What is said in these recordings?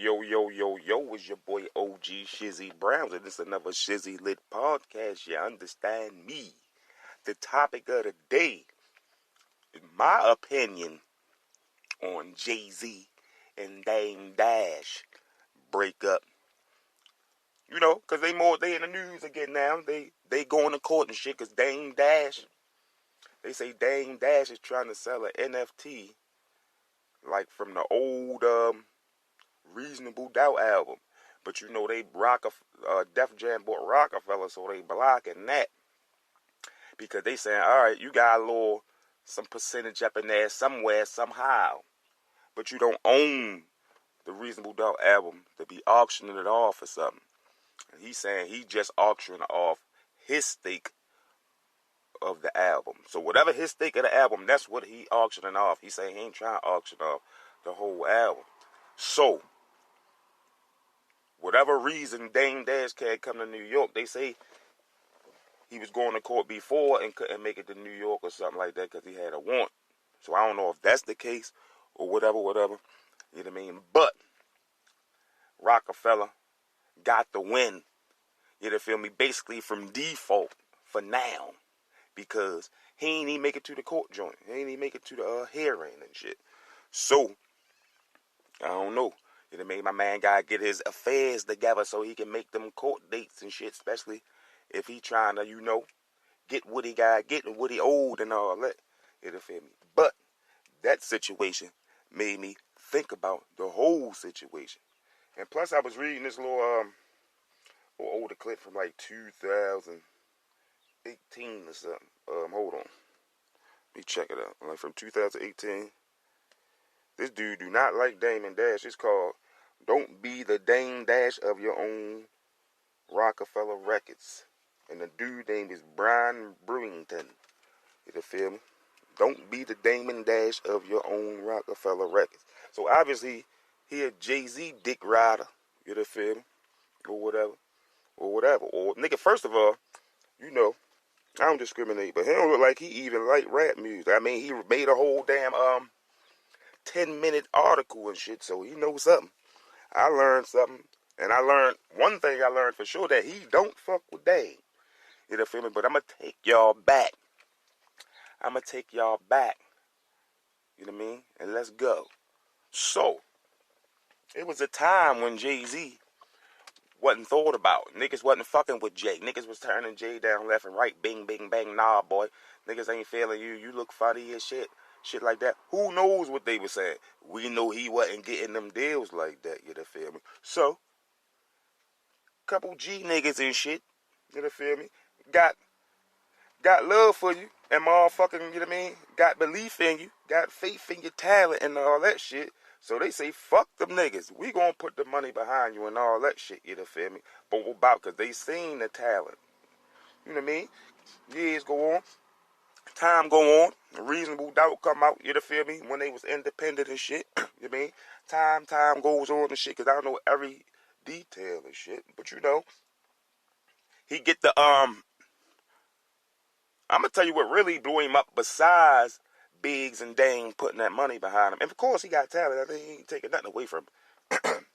Yo, yo, yo, yo, it's your boy OG Shizzy Browns, and this is another Shizzy Lit podcast. You understand me? The topic of the day, in my opinion, on Jay-Z and Dame Dash breakup. You know, because they in the news again now. They going to court and shit, because Dame Dash, they say Dame Dash is trying to sell an NFT, like from the old, Reasonable Doubt album, but you know they Def Jam bought Rockefeller, so they blocking that because they saying, all right, you got some percentage up in there somewhere somehow, but you don't own the Reasonable Doubt album to be auctioning it off or something. And he's saying he just auctioned off his stake of the album. So whatever his stake of the album, that's what he auctioning off. He's saying he ain't trying to auction off the whole album. So whatever reason Dame Dash can't come to New York, they say he was going to court before and couldn't make it to New York or something like that because he had a warrant. So I don't know if that's the case or whatever. You know what I mean? But Rockefeller got the win, you feel me, basically from default for now, because he ain't even make it to the court joint. He ain't even make it to the hearing and shit. So, I don't know. You know what I mean? My man gotta get his affairs together so he can make them court dates and shit, especially if he trying to, get what he got, get what he owed and all that. You know feel me? But that situation made me think about the whole situation. And plus I was reading this little older clip from like 2018 or something. Hold on. Let me check it out. Like from 2018. This dude do not like Dame Dash. It's called Don't Be the Dame Dash of Your Own Rockefeller Records. And the dude named is Brian Brewington. You feel me? Don't be the Dame Dash of your own Rockefeller Records. So obviously, he a Jay-Z dick rider. You feel me? Or whatever. Or nigga, first of all, I don't discriminate, but he don't look like he even like rap music. I mean, he made a whole damn 10-minute article and shit, so he knows something. I learned something, and one thing I learned for sure, that he don't fuck with Dame. You feel me? But I'm going to take y'all back. You know what I mean? And let's go. So, it was a time when Jay-Z wasn't thought about. Niggas wasn't fucking with Jay. Niggas was turning Jay down left and right. Bing, bing, bang. Nah, boy. Niggas ain't feeling you. You look funny as shit. Shit like that. Who knows what they were saying? We know he wasn't getting them deals like that. You feel me? So, couple G niggas and shit. You feel me? Got love for you. And motherfucking, you know what I mean? Got belief in you. Got faith in your talent and all that shit. So they say, fuck them niggas. We gonna put the money behind you and all that shit, you feel me? But about, because they seen the talent. You know what I mean? Years go on. Time go on. A Reasonable Doubt come out, you feel me? When they was independent and shit. You know what I mean? Time goes on and shit, because I don't know every detail and shit. But he get the, I'm going to tell you what really blew him up besides Biggs and Dame putting that money behind him. And of course, he got talent. I think he ain't taking nothing away from him.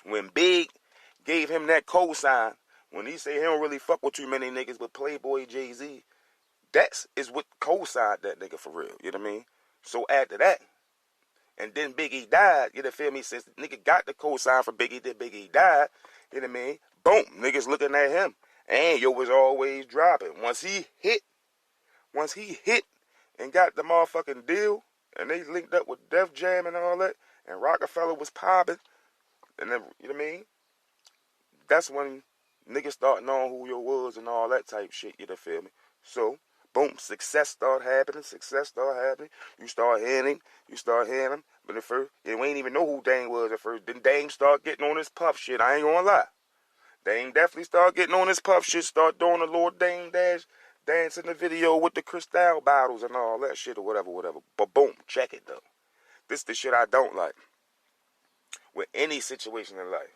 When Big gave him that cosign, when he said he don't really fuck with too many niggas but Playboy Jay-Z, that is what cosigned that nigga for real. You know what I mean? So after that, and then Biggie died, you know feel me? Since the nigga got the cosign for Biggie, then Biggie died, you know what I mean? Boom, niggas looking at him. And yo was always dropping. Once he hit and got the motherfucking deal, and they linked up with Def Jam and all that, and Rockefeller was popping, and then, you know what I mean? That's when niggas start knowing who you was and all that type shit, you know feel me? So, boom, success start happening. You start hearing him. But at first, you ain't even know who Dame was at first. Then Dame start getting on his puff shit, I ain't gonna lie. Dame definitely start getting on his puff shit, start doing the Lord Dame Dash, dancing the video with the Cristal bottles and all that shit or whatever. But boom, check it though. This the shit I don't like. With any situation in life.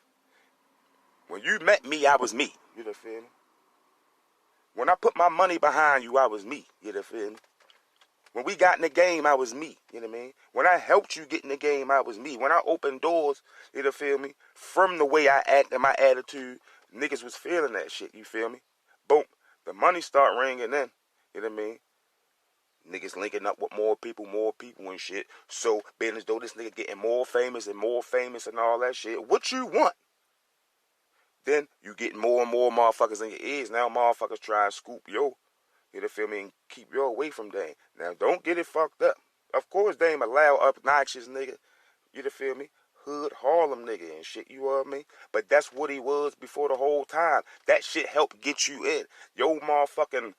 When you met me, I was me. You know feel me? When I put my money behind you, I was me. You know feel me? When we got in the game, I was me. You know what I mean? When I helped you get in the game, I was me. When I opened doors, you feel me? From the way I act and my attitude, niggas was feeling that shit. You feel me? Boom. The money start ringing in. You know what I mean? Niggas linking up with more people and shit. So, being as though this nigga getting more famous and all that shit. What you want? Then you get more and more motherfuckers in your ears. Now motherfuckers try and scoop yo. You feel me? And keep you away from Dame. Now don't get it fucked up. Of course Dame a loud, obnoxious nigga. You feel me? Hood Harlem nigga and shit, you know what I mean? But that's what he was before the whole time. That shit helped get you in. Yo motherfucking,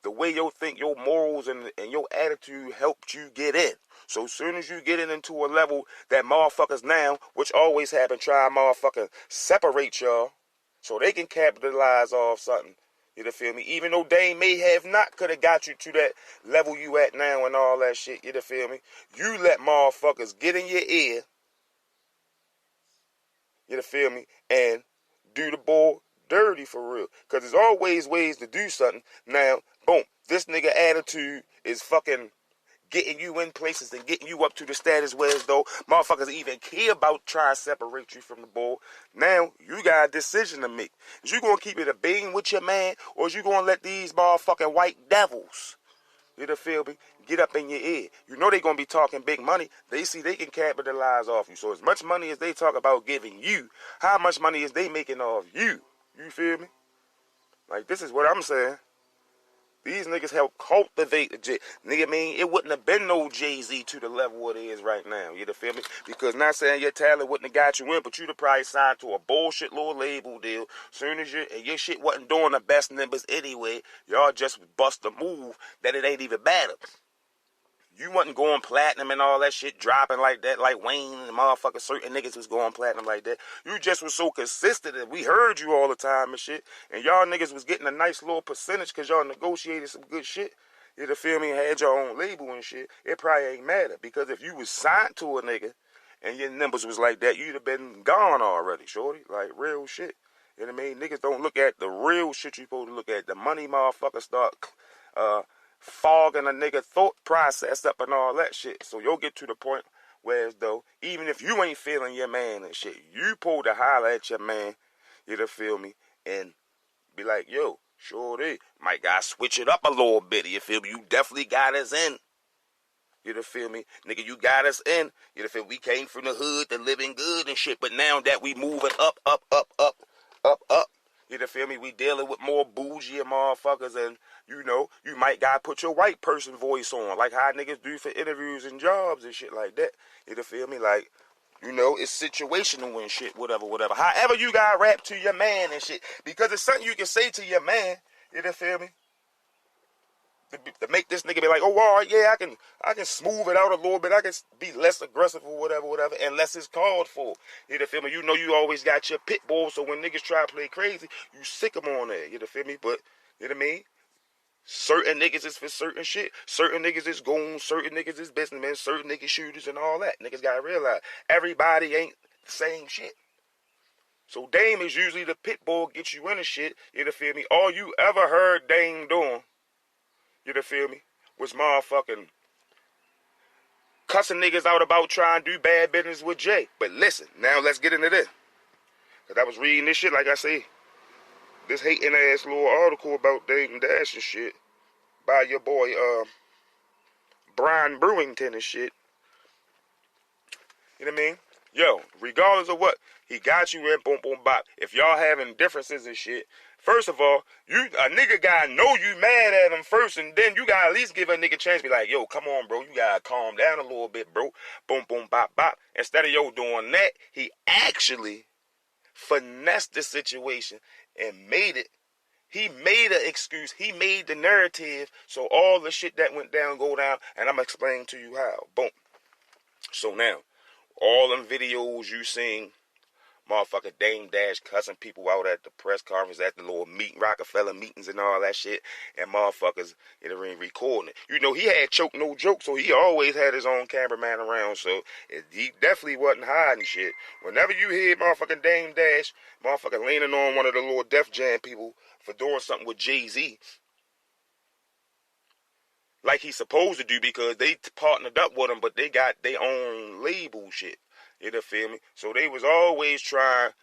the way you think, your morals and your attitude helped you get in. So as soon as you get into a level that motherfuckers now, which always happen, try and motherfucking separate y'all so they can capitalize off something. You feel me? Even though they may have not could have got you to that level you at now and all that shit. You feel me? You let motherfuckers get in your ear. You feel me? And do the ball dirty for real. Because there's always ways to do something. Now, boom. This nigga attitude is fucking getting you in places and getting you up to the status where as though motherfuckers even care about trying to separate you from the ball. Now, you got a decision to make. Is you going to keep it a being with your man, or is you going to let these motherfucking white devils, you feel me, get up in your ear? You know they going to be talking big money. They see they can capitalize off you. So as much money as they talk about giving you, how much money is they making off you? You feel me? Like, this is what I'm saying. These niggas help cultivate the J. Nigga, mean, it wouldn't have been no Jay-Z to the level it is right now. You feel me? Because not saying your talent wouldn't have got you in, but you'd have probably signed to a bullshit little label deal. Soon as your shit wasn't doing the best numbers anyway, y'all just bust a move that it ain't even better. You wasn't going platinum and all that shit, dropping like that, like Wayne and motherfuckers, certain niggas was going platinum like that. You just was so consistent that we heard you all the time and shit. And y'all niggas was getting a nice little percentage because y'all negotiated some good shit. You feel me? And had your own label and shit. It probably ain't matter. Because if you was signed to a nigga and your numbers was like that, you'd have been gone already, shorty. Like real shit. You know what I mean? Niggas don't look at the real shit you supposed to look at. The money motherfuckers start fogging a nigga thought process up and all that shit. So you'll get to the point where as though, even if you ain't feeling your man and shit, you pull to holler at your man, you feel me, and be like, yo, sure they might gotta switch it up a little bit, you feel me? You definitely got us in. You feel me? Nigga, you got us in. You feel me? We came from the hood to living good and shit, but now that we moving up. You feel me? We dealing with more bougie motherfuckers, and you know, you might gotta put your white person voice on, like how niggas do for interviews and jobs and shit like that. You feel me? Like, you know, it's situational and shit, whatever. However you gotta rap to your man and shit, because it's something you can say to your man, you feel me? To make this nigga be like, oh, all right, yeah, I can smooth it out a little bit. I can be less aggressive or whatever, unless it's called for. You feel me? You know you always got your pit bull, so when niggas try to play crazy, you sick them on there. You feel me? But, you know what I mean? Certain niggas is for certain shit. Certain niggas is goons. Certain niggas is businessmen. Certain niggas shooters and all that. Niggas gotta realize everybody ain't the same shit. So Dame is usually the pit bull, get you in the shit. You feel me? All you ever heard Dame doing, you feel me, was motherfucking cussing niggas out about trying to do bad business with Jay. But listen, now let's get into this. Because I was reading this shit, like I say, this hating ass little article about Dame Dash and shit by your boy, Brian Brewington and shit. You know what I mean? Yo, regardless of what, he got you in, boom, boom, bop. If y'all having differences and shit, first of all, a nigga gotta know you mad at him first, and then you gotta at least give a nigga a chance. Be like, yo, come on, bro, you gotta calm down a little bit, bro. Boom, boom, bop, bop. Instead of yo doing that, he actually finessed the situation and made it. He made an excuse. He made the narrative so all the shit that went down go down, and I'm explaining to you how. Boom. So now, all them videos you seen, motherfucker Dame Dash cussing people out at the press conference, at the little Rockefeller meetings and all that shit, and motherfuckers in the ring recording it. You know, he had choke no joke, so he always had his own cameraman around, so he definitely wasn't hiding shit. Whenever you hear motherfucking Dame Dash, motherfucker leaning on one of the little Def Jam people for doing something with Jay-Z, like he's supposed to do because they partnered up with him, but they got their own label shit. You know, feel me? So they was always trying to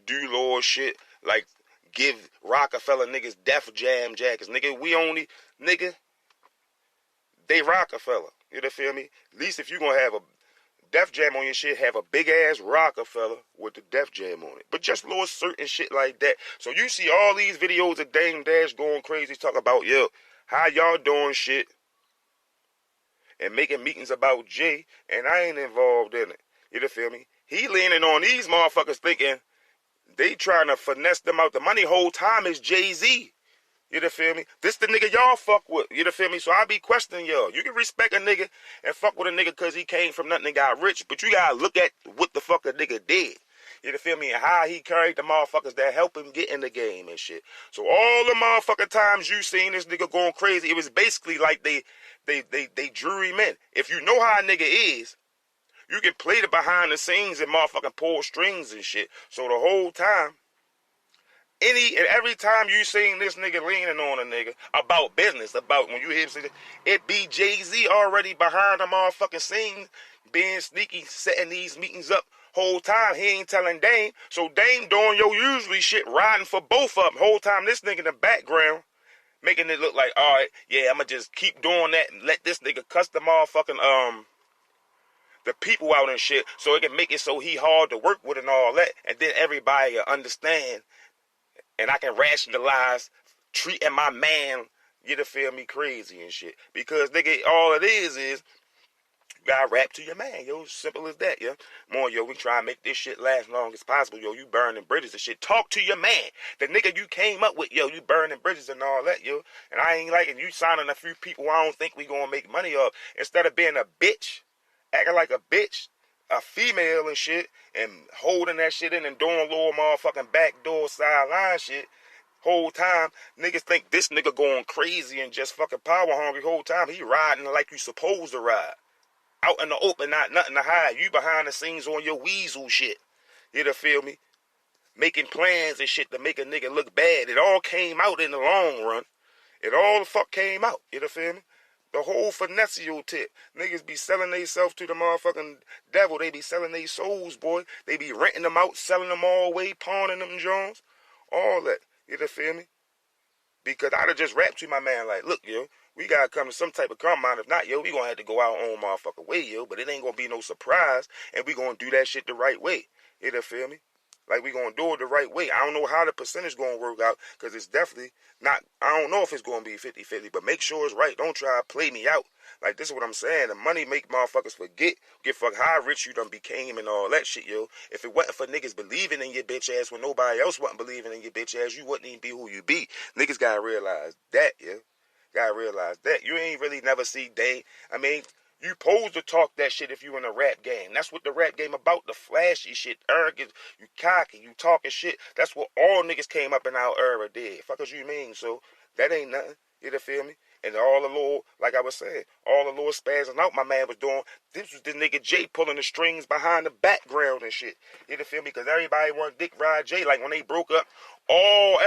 do Lord shit, like give Rockefeller niggas Def Jam jackets. Nigga, they Rockefeller. You know, feel me? At least if you gonna have a Def Jam on your shit, have a big ass Rockefeller with the Def Jam on it. But just little certain shit like that. So you see all these videos of Dame Dash going crazy, talking about, yo, how y'all doing shit and making meetings about Jay, and I ain't involved in it. You know, feel me? He leaning on these motherfuckers thinking they trying to finesse them out the money whole time is Jay-Z. You know, feel me? This the nigga y'all fuck with. You know, feel me? So I be questioning y'all. You can respect a nigga and fuck with a nigga because he came from nothing and got rich, but you gotta look at what the fuck a nigga did. You know, feel me? And how he carried the motherfuckers that helped him get in the game and shit. So all the motherfucking times you seen this nigga going crazy, it was basically like they drew him in. If you know how a nigga is, you can play the behind the scenes and motherfucking pull strings and shit. So the whole time, any and every time you seen this nigga leaning on a nigga about business, about when you hear him, it be Jay-Z already behind the motherfucking scene, being sneaky, setting these meetings up. Whole time he ain't telling Dame, so Dame doing your usually shit, riding for both of them. Whole time this nigga in the background, making it look like, all right, yeah, I'ma just keep doing that and let this nigga cuss the motherfucking the people out and shit, so it can make it so he hard to work with and all that, and then everybody understand. And I can rationalize treating my man, you to feel me, crazy and shit. Because, nigga, all it is you gotta rap to your man, yo. Simple as that, yo. More, yo, we try and make this shit last long as possible, yo. You burning bridges and shit. Talk to your man. The nigga you came up with, yo. You burning bridges and all that, yo. And I ain't liking you signing a few people I don't think we gonna make money off. Instead of being a bitch, acting like a bitch, a female and shit, and holding that shit in and doing little motherfucking backdoor sideline shit. Whole time, niggas think this nigga going crazy and just fucking power hungry. Whole time, he riding like you supposed to ride. Out in the open, not nothing to hide. You behind the scenes on your weasel shit. You know, feel me? Making plans and shit to make a nigga look bad. It all came out in the long run. It all the fuck came out. You know, feel me? The whole finessio tip. Niggas be selling themselves to the motherfucking devil. They be selling their souls, boy. They be renting them out, selling them all away, pawning them Jones. All that. You know, feel me? Because I'd have just rapped to my man like, look, yo, we gotta come to some type of compromise. If not, yo, we gonna have to go our own motherfucking way, yo. But it ain't gonna be no surprise. And we gonna do that shit the right way. You know, feel me? Like, we gonna do it the right way. I don't know how the percentage gonna work out, because it's definitely not, I don't know if it's gonna be 50-50, but make sure it's right. Don't try to play me out. Like, this is what I'm saying. The money make motherfuckers forget, get fuck how rich you done became and all that shit, yo. If it wasn't for niggas believing in your bitch ass when nobody else wasn't believing in your bitch ass, you wouldn't even be who you be. Niggas gotta realize that, yo. Gotta realize that. You ain't really never see Dame. I mean, you supposed to talk that shit if you in a rap game. That's what the rap game about, the flashy shit, arrogance, you cocky, you talking shit. That's what all niggas came up in our era did. Fuckers you mean? So, that ain't nothing. You know, feel me? And all the little, like I was saying, all the little spazzing out my man was doing, this was the nigga Jay pulling the strings behind the background and shit. You know, feel me? Because everybody wanted Dick ride Jay. Like, when they broke up,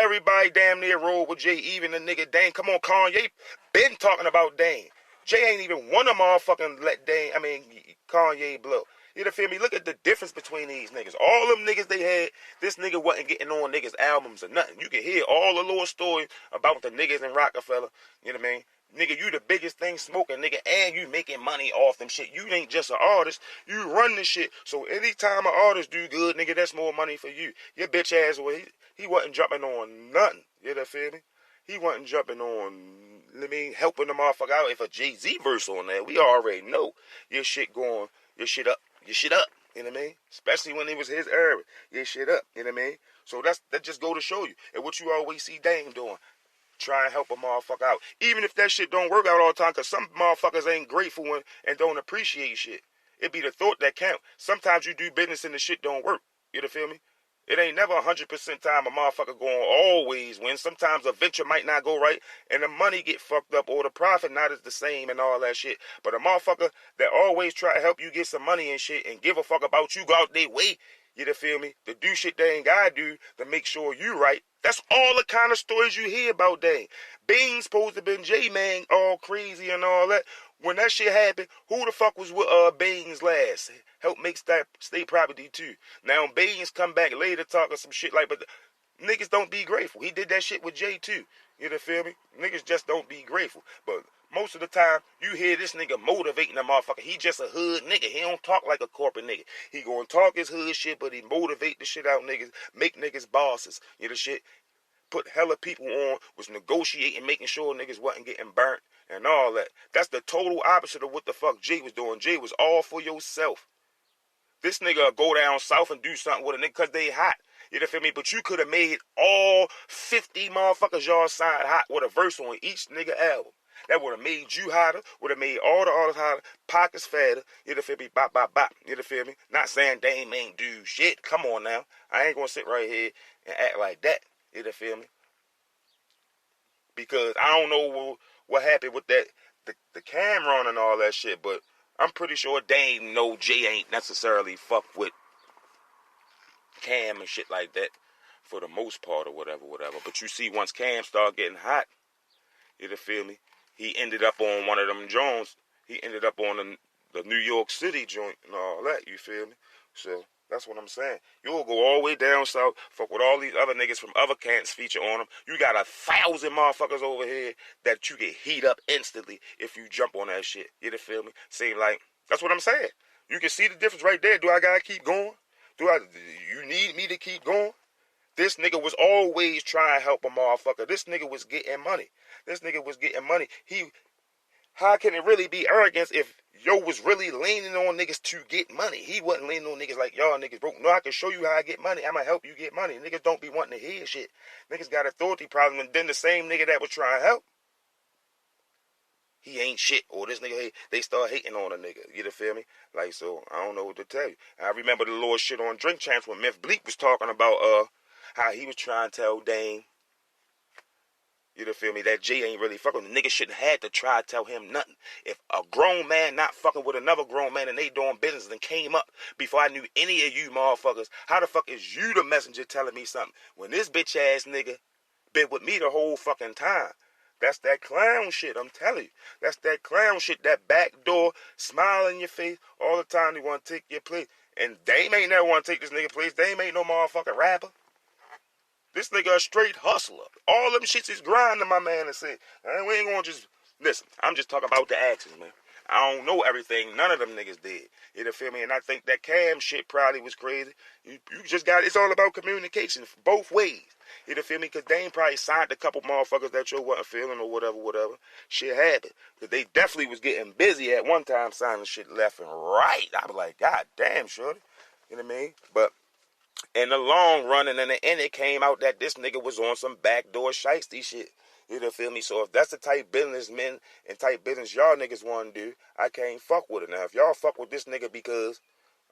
everybody damn near rolled with Jay, even the nigga Dame. Come on, Kanye been talking about Dame. Jay ain't even wanna motherfucking let Kanye blow. You know, feel me? Look at the difference between these niggas. All them niggas they had, this nigga wasn't getting on niggas' albums or nothing. You can hear all the little stories about the niggas in Rockefeller. You know what I mean? Nigga, you the biggest thing smoking, nigga, and you making money off them shit. You ain't just an artist. You run the shit. So anytime an artist do good, nigga, that's more money for you. Your bitch ass, well, he wasn't jumping on nothing. You know, feel me? He wasn't jumping on, I mean, helping the motherfucker out. If a Jay-Z verse on there, we already know your shit up. You know what I mean? Especially when it was his era. Your shit up. You know what I mean? So that just go to show you. And what you always see Dame doing. Try and help a motherfucker out. Even if that shit don't work out all the time, because some motherfuckers ain't grateful and don't appreciate shit. It be the thought that count. Sometimes you do business and the shit don't work. You know, feel me? It ain't never 100% time a motherfucker going always win. Sometimes a venture might not go right and the money get fucked up or the profit not as the same and all that shit. But a motherfucker that always try to help you get some money and shit and give a fuck about you, go out their way, you know, feel me? To do shit they ain't gotta do to make sure you right. That's all the kind of stories you hear about Dame. Beans supposed to been J-Man all crazy and all that. When that shit happened, who the fuck was with Beans last? Help make state property too. Now Beans come back later talking some shit like, but niggas don't be grateful. He did that shit with Jay too. You know, feel me? Niggas just don't be grateful. But most of the time, you hear this nigga motivating the motherfucker. He just a hood nigga. He don't talk like a corporate nigga. He gonna talk his hood shit, but he motivate the shit out niggas, make niggas bosses. You know shit? Put hella people on, was negotiating, making sure niggas wasn't getting burnt and all that. That's the total opposite of what the fuck Jay was doing. Jay was all for yourself. This nigga go down south and do something with a nigga because they hot. You know feel me? But you could have made all 50 motherfuckers y'all side hot with a verse on each nigga album. That would have made you hotter, would have made all the artists hotter, pockets fatter, you know feel me? Bop, bop, bop, you know feel me? Not saying Dame ain't do shit. Come on now. I ain't gonna sit right here and act like that, you know feel me? Because I don't know what happened with that, the Cameron and all that shit, but I'm pretty sure Dame know Jay ain't necessarily fuck with Cam and shit like that for the most part or whatever. But you see, once Cam started getting hot, you feel me? He ended up on one of them Jones. He ended up on the New York City joint and all that, you feel me? So that's what I'm saying. You'll go all the way down south, fuck with all these other niggas from other cants feature on them. You got 1,000 motherfuckers over here that you can heat up instantly if you jump on that shit. You feel me? Seem like, that's what I'm saying. You can see the difference right there. Do I gotta keep going? You need me to keep going? This nigga was always trying to help a motherfucker. This nigga was getting money. How can it really be arrogance if yo was really leaning on niggas to get money? He wasn't leaning on niggas like, y'all niggas broke. No, I can show you how I get money. I'm going to help you get money. Niggas don't be wanting to hear shit. Niggas got authority problem, and then the same nigga that was trying to help, he ain't shit. Or this nigga, they start hating on a nigga. You feel me? Like, so, I don't know what to tell you. I remember the little shit on Drink Champs when Myth Bleak was talking about how he was trying to tell Dame, you feel me, that Jay ain't really fucking. The nigga shouldn't have to try to tell him nothing. If a grown man not fucking with another grown man and they doing business and came up before I knew any of you motherfuckers, how the fuck is you the messenger telling me something when this bitch ass nigga been with me the whole fucking time? That's that clown shit, I'm telling you. That's that clown shit, that backdoor smile in your face all the time. They want to take your place. And Dame ain't never want to take this nigga place. Dame ain't no motherfucking rapper. This nigga a straight hustler. All them shits is grinding, my man, and say, we ain't gonna just, listen, I'm just talking about the actions, man. I don't know everything none of them niggas did. You feel me? And I think that Cam shit probably was crazy. You just got, it's all about communication both ways. You feel me? Because Dame probably signed a couple motherfuckers that you wasn't feeling or whatever. Shit happened. Because they definitely was getting busy at one time signing shit left and right. I was like, God damn, shorty. You know what I mean? But in the long run and in the end, it came out that this nigga was on some backdoor shiesty shit. You feel me? So if that's the type businessmen and type business y'all niggas want to do, I can't fuck with it. Now, if y'all fuck with this nigga because,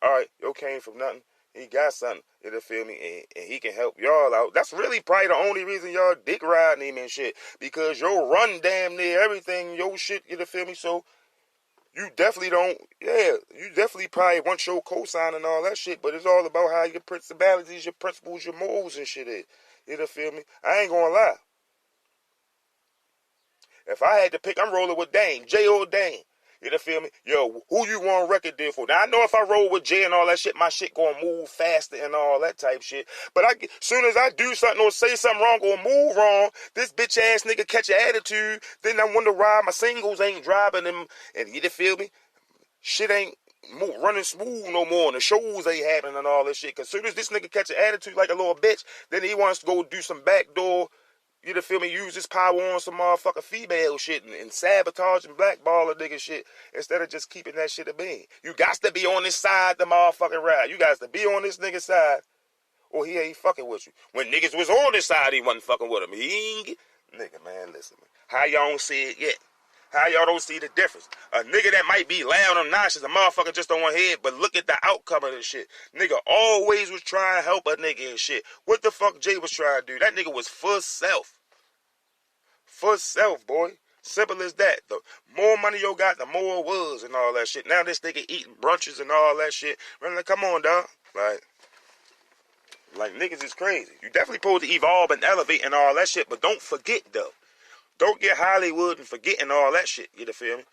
all right, yo came from nothing, he got something, you feel me, and he can help y'all out, that's really probably the only reason y'all dick riding him and shit, because yo run damn near everything, yo shit, you feel me? So you definitely don't, you definitely probably want your cosign and all that shit, but it's all about how your principalities, your principles, your morals and shit is. You feel me? I ain't gonna lie. If I had to pick, I'm rolling with Dame, J or Dame. You feel me? Yo, who you want record deal for? Now, I know if I roll with Jay and all that shit, my shit gonna move faster and all that type shit. But soon as I do something or say something wrong or move wrong, this bitch ass nigga catch an attitude. Then I wonder why my singles ain't driving them. And you feel me? Shit ain't running smooth no more. And the shows ain't happening and all that shit. Because soon as this nigga catch an attitude like a little bitch, then he wants to go do some backdoor, you feel me, use his power on some motherfucking female shit and sabotage and blackball a nigga shit instead of just keeping that shit a bean. You got to be on this side the motherfucking ride. You guys to be on this nigga's side or he ain't fucking with you. When niggas was on this side, he wasn't fucking with him. Nigga, man, listen, man. How y'all don't see it yet? How y'all don't see the difference? A nigga that might be loud and nauseous, a motherfucker just don't want to hear it, but look at the outcome of this shit. Nigga always was trying to help a nigga and shit. What the fuck Jay was trying to do? That nigga was for self. For self, boy. Simple as that. The more money you got, the more it was and all that shit. Now this nigga eating brunches and all that shit. Like, come on, dog. Like, Like, niggas is crazy. You definitely supposed to evolve and elevate and all that shit, but don't forget, though. Don't get Hollywood and forgetting all that shit. You feel me?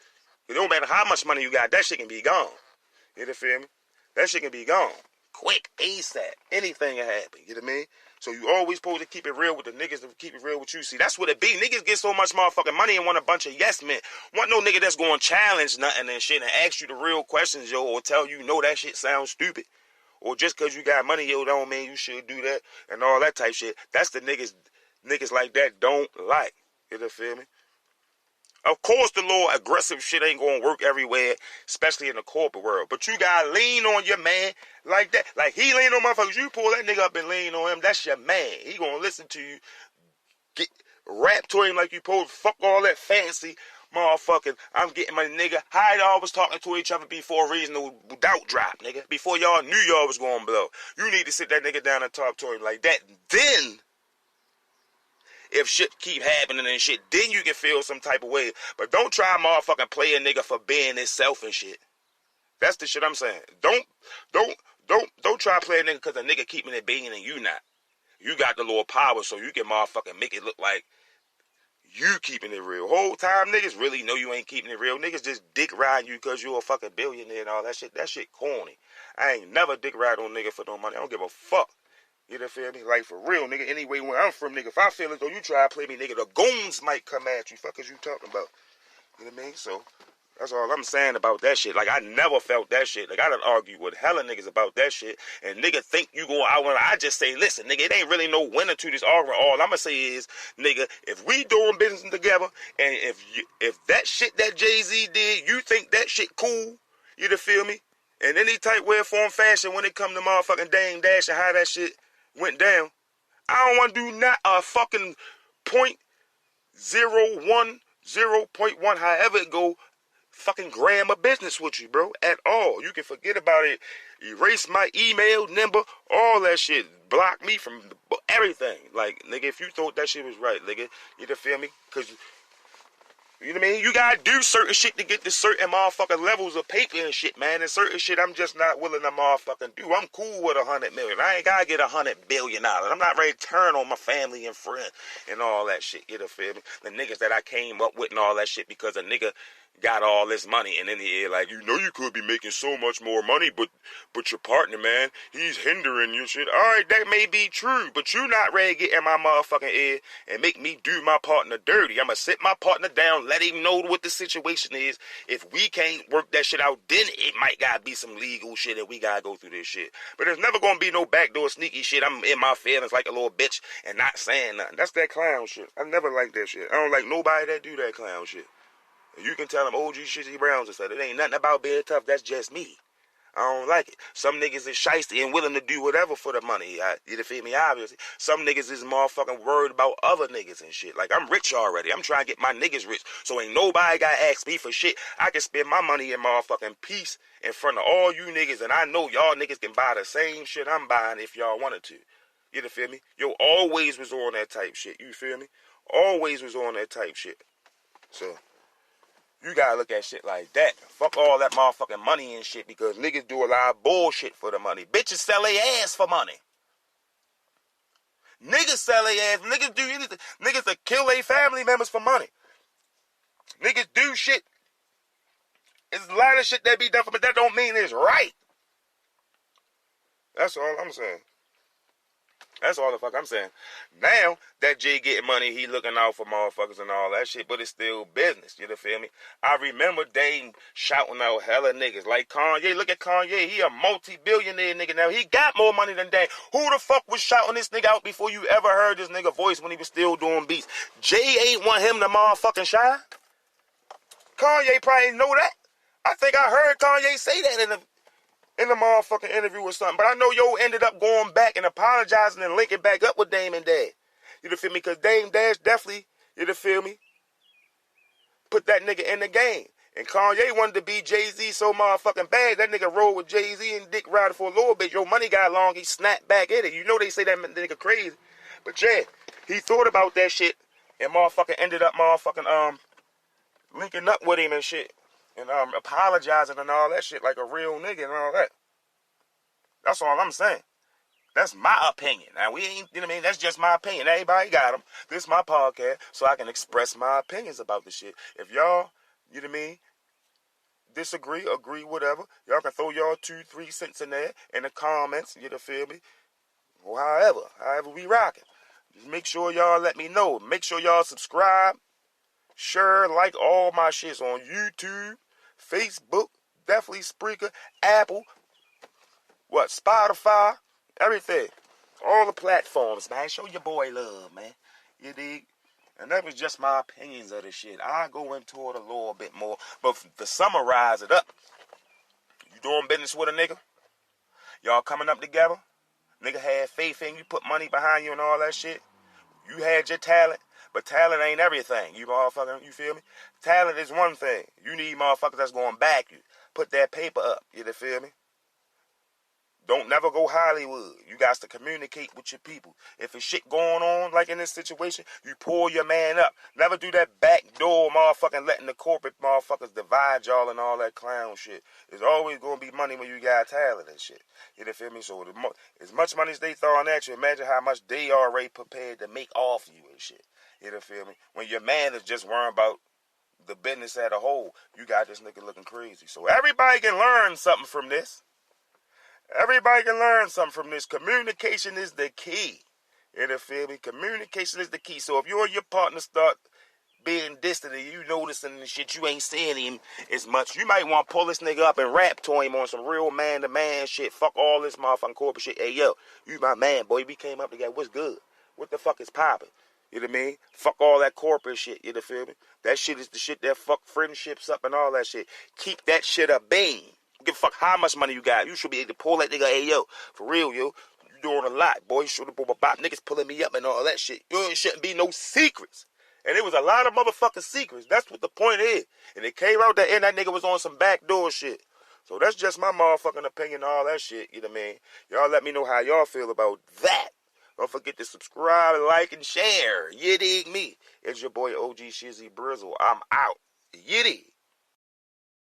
It don't matter how much money you got, that shit can be gone. You feel me? That shit can be gone. Quick, ASAP. Anything can happen. You know what I mean? So you always supposed to keep it real with the niggas to keep it real with you. See, that's what it be. Niggas get so much motherfucking money and want a bunch of yes men. Want no nigga that's going to challenge nothing and shit and ask you the real questions, yo, or tell you, no, that shit sounds stupid. Or just because you got money, yo, don't mean you should do that and all that type shit. That's the niggas like that don't like. You feel me? Of course, the little aggressive shit ain't gonna work everywhere, especially in the corporate world. But you gotta lean on your man like that. Like he lean on motherfuckers. You pull that nigga up and lean on him. That's your man. He gonna listen to you. Rap to him like you supposed. Fuck all that fancy motherfucking. I'm getting my nigga. How y'all was talking to each other before a reasonable doubt drop, nigga. Before y'all knew y'all was gonna blow. You need to sit that nigga down and talk to him like that. Then, if shit keep happening and shit, then you can feel some type of way. But don't try motherfucking play a nigga for being himself and shit. That's the shit I'm saying. Don't try to play a nigga because a nigga keeping it being and you not. You got the little power so you can motherfucking make it look like you keeping it real. Whole time niggas really know you ain't keeping it real. Niggas just dick riding you because you a fucking billionaire and all that shit. That shit corny. I ain't never dick ride on nigga for no money. I don't give a fuck. You know feel me? Like for real, nigga. Anyway, where I'm from, nigga, if I feel as though you try to play me, nigga, the goons might come at you. Fuck is you talking about? You know what I mean? So that's all I'm saying about that shit. Like I never felt that shit. Like I done argued with hella niggas about that shit. And nigga think you going out when I just say, listen, nigga, it ain't really no winner to this argument. All I'ma say is, nigga, if we doing business together, and if that shit that Jay-Z did, you think that shit cool, you to feel me? In any type way, form, fashion, when it come to motherfucking Dame Dash and how that shit went down, I don't want to do not a fucking 0.010, 0.1, however it go, fucking gram of business with you, bro, at all. You can forget about it. Erase my email number, all that shit. Block me from everything. Like, nigga, if you thought that shit was right, nigga, you feel me? Because, you know what I mean? You gotta do certain shit to get to certain motherfucking levels of paper and shit, man. And certain shit I'm just not willing to motherfucking do. I'm cool with $100 million. I ain't gotta get $100 billion. I'm not ready to turn on my family and friends and all that shit. You know, feel me? The niggas that I came up with and all that shit because a nigga got all this money and in the air like, you know, you could be making so much more money, but your partner, man, he's hindering your shit. All right, that may be true, but you not ready to get in my motherfucking ear and make me do my partner dirty. I'ma sit my partner down, let him know what the situation is. If we can't work that shit out, then it might gotta be some legal shit and we gotta go through this shit. But there's never gonna be no backdoor sneaky shit. I'm in my feelings like a little bitch and not saying nothing. That's that clown shit. I never liked that shit. I don't like nobody that do that clown shit. You can tell them OG Shizzy Browns and stuff. It ain't nothing about being tough. That's just me. I don't like it. Some niggas is shiesty and willing to do whatever for the money. You feel me? Obviously. Some niggas is motherfucking worried about other niggas and shit. Like, I'm rich already. I'm trying to get my niggas rich. So ain't nobody got to ask me for shit. I can spend my money in motherfucking peace in front of all you niggas. And I know y'all niggas can buy the same shit I'm buying if y'all wanted to. You feel me? Yo, always was on that type shit. You feel me? Always was on that type shit. So you gotta look at shit like that. Fuck all that motherfucking money and shit because niggas do a lot of bullshit for the money. Bitches sell their ass for money. Niggas sell their ass. Niggas do anything. Niggas that kill their family members for money. Niggas do shit. It's a lot of shit that be done for me. That don't mean it's right. That's all I'm saying. That's all the fuck I'm saying. Now that Jay getting money, he looking out for motherfuckers and all that shit, but it's still business. You feel me? I remember Dame shouting out hella niggas like Kanye. Look at Kanye. He a multi-billionaire nigga now. He got more money than Dame. Who the fuck was shouting this nigga out before you ever heard this nigga voice when he was still doing beats? Jay ain't want him to motherfucking shine. Kanye probably know that. I think I heard Kanye say that in the motherfucking interview or something. But I know yo ended up going back and apologizing and linking back up with Dame and Dad. You feel me? Because Dame Dash definitely, you feel me, put that nigga in the game. And Kanye wanted to be Jay-Z so motherfucking bad, that nigga rolled with Jay-Z and dick riding for a little bit. Your money got long, he snapped back at it. You know they say that nigga crazy. But yeah, he thought about that shit and motherfucking ended up motherfucking linking up with him and shit. And apologizing and all that shit like a real nigga and all that. That's all I'm saying. That's my opinion. Now, we ain't, you know what I mean? That's just my opinion. Everybody got them. This is my podcast, so I can express my opinions about the shit. If y'all, you know what I mean, disagree, agree, whatever, y'all can throw y'all 2-3 cents in there in the comments, you know, feel me? Or however we rocking. Just make sure y'all let me know. Make sure y'all subscribe, share, like all my shits on YouTube, Facebook, definitely Spreaker, Apple, Spotify, everything. All the platforms, man. Show your boy love, man. You dig? And that was just my opinions of this shit. I go into it a little bit more. But to summarize it up, you doing business with a nigga? Y'all coming up together? Nigga had faith in you, put money behind you and all that shit. You had your talent, but talent ain't everything. You motherfucker, you feel me? Talent is one thing. You need motherfuckers that's going to back you. Put that paper up. You feel me? Don't never go Hollywood. You got to communicate with your people. If it's shit going on, like in this situation, you pull your man up. Never do that backdoor motherfucking letting the corporate motherfuckers divide y'all and all that clown shit. There's always going to be money when you got talent and shit. You feel me? So as much money as they throwing at you, imagine how much they already prepared to make off you and shit. You feel me? When your man is just worrying about the business as a whole, you got this nigga looking crazy. So everybody can learn something from this. Everybody can learn something from this. Communication is the key. You feel me? Communication is the key. So if you and your partner start being distant and you noticing the shit, you ain't seeing him as much, you might want to pull this nigga up and rap to him on some real man-to-man shit. Fuck all this motherfucking corporate shit. Hey, yo, you my man, boy. We came up together. What's good? What the fuck is popping? You know what I mean? Fuck all that corporate shit. You feel me? That shit is the shit that fuck friendships up and all that shit. Keep that shit up, bang. Give a fuck how much money you got. You should be able to pull that nigga. Hey, yo, for real, yo. You doing a lot, boy. Should have bop niggas pulling me up and all that shit. You shouldn't be no secrets. And it was a lot of motherfucking secrets. That's what the point is. And it came out that end that nigga was on some backdoor shit. So that's just my motherfucking opinion on all that shit. You know what I mean? Y'all let me know how y'all feel about that. Don't forget to subscribe, like, and share. You dig me? It's your boy OG Shizzy Brizzle. I'm out. You dig?